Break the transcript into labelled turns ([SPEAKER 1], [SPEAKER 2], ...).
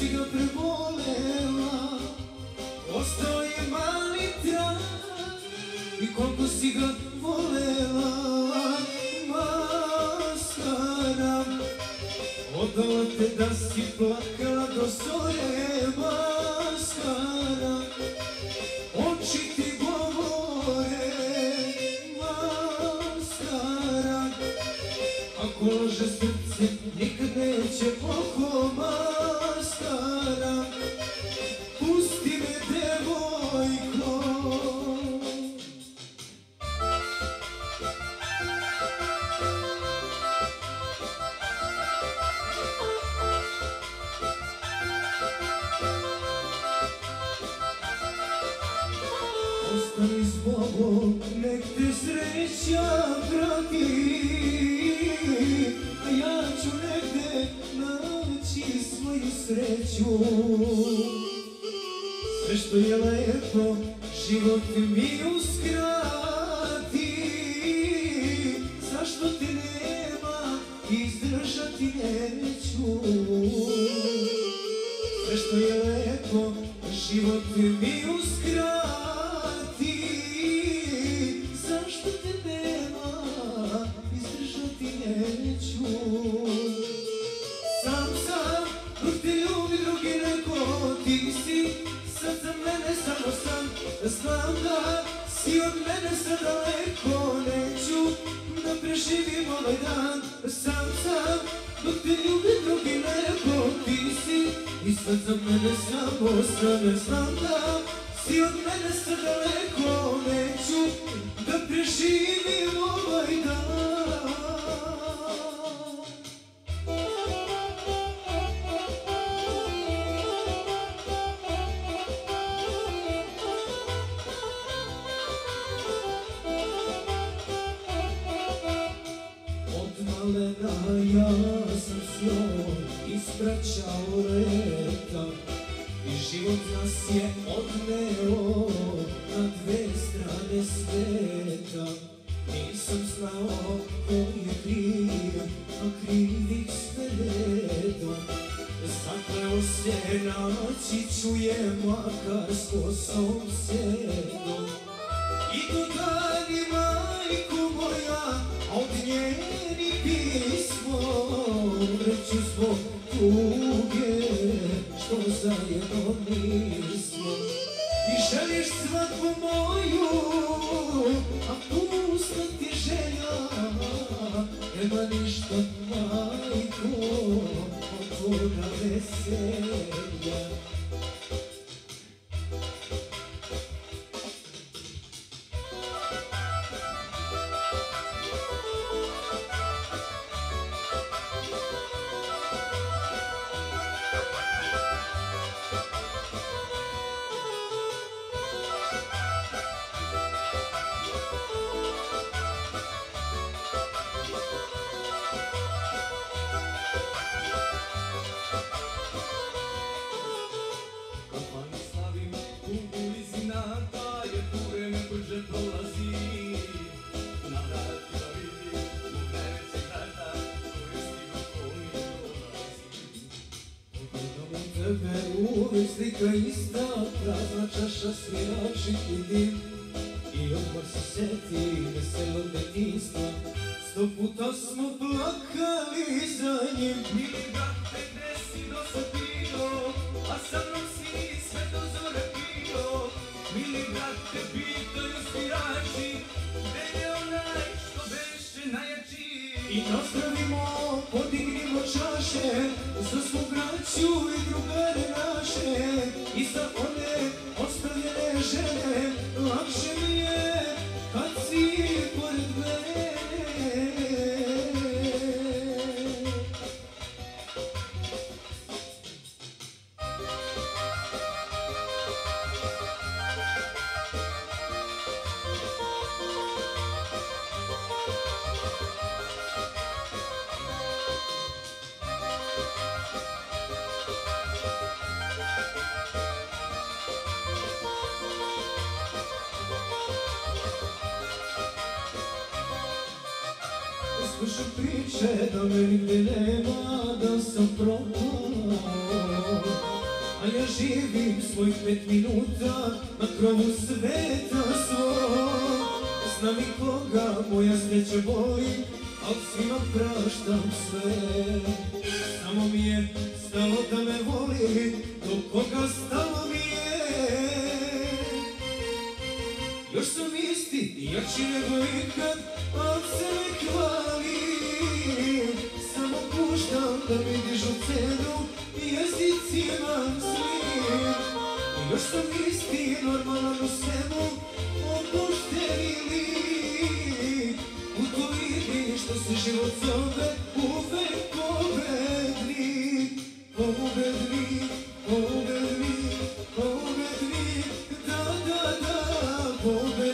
[SPEAKER 1] si ga prebolela, ostao je mali trag. I koliko si ga volela, maskara, odala te da si plakala do zore, maskara. Oči ti govore, maskara, ako laže srce nikad neće oko, maskara. Pusti me, devojko. Ostani zbogom, nek te sreća prati, a ja ću negde naći svoju sreću. Sve što je lepo, život mi uskrati. Zašto te nema, izdržati neću. Sve što je lepo, život mi uskrati. Zašto te nema, izdržati neću. Sam, dok te ljubi drugi neko, ti si sad za mene samo san. Znam da si od mene sad daleko, neću da preživim ovaj dan. Sam, dok te ljubi drugi neko, ti si i sad za mene samo san. Znam da si od mene sad daleko, neću da preživim ovaj dan. Od malena ja sam s njom ispraćao leta i život nas je odneo na dve strane sveta. Nisam znao ko je kriv, a krivih sve redom. Zakleo se naći ću je makar s kosom sedom. Idu dani, majko moja, a od njeni pismo umreću zbog tuge što zajedno nismo. I želiš svadbu moju, a pusta ti želja, nema ništa, majko, od tvoga veselja. Tebe uvijek slika ista, prazna čaša svirači i dim. I odmah se sjeti veselog detinjstva, 100 puta smo plakali za njim.
[SPEAKER 2] Mili brate, gde si do sad bio, a sa mnom si sve do zore pio. Mili brate, pitaju svirači, gde je onaj što beše najjači.
[SPEAKER 1] I nazdravimo, podignimo čaše, za svu braću i drugare naše. I za one ostavljene žene, lakše mi je kad si pored mene. Slušam priče da me nigde nema, da sam propao. a ja živim svojih 5 minuta na krovu sveta svog. Znam i koga moja sreća boli, al svima praštam sve. Samo mi je stalo da me voli, do koga stalo mi je. Još sam isti i jači nego ikad, al se ne hvalim. Samo puštam da mi dižu cenu i jezicima zlim. Još sam isti, normalan u svemu, opušteni lik. U to vidi što se život zove uvek pobednik. Pobednik, pobednik, pobednik, da, da, da, pobednik.